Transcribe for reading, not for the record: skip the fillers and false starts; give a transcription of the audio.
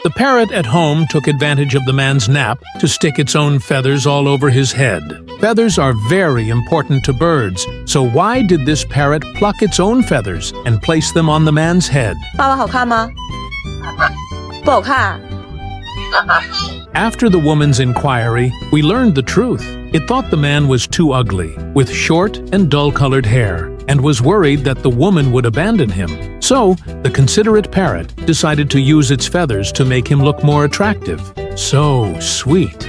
The parrot at home took advantage of the man's nap to stick its own feathers all over his head. Feathers are very important to birds, so why did this parrot pluck its own feathers and place them on the man's head? 爸爸好看吗？不好看。 After the woman's inquiry, we learned the truth. It thought the man was too ugly, with short and dull-colored hair, and was worried that the woman would abandon him. So, the considerate parrot decided to use its feathers to make him look more attractive. So sweet.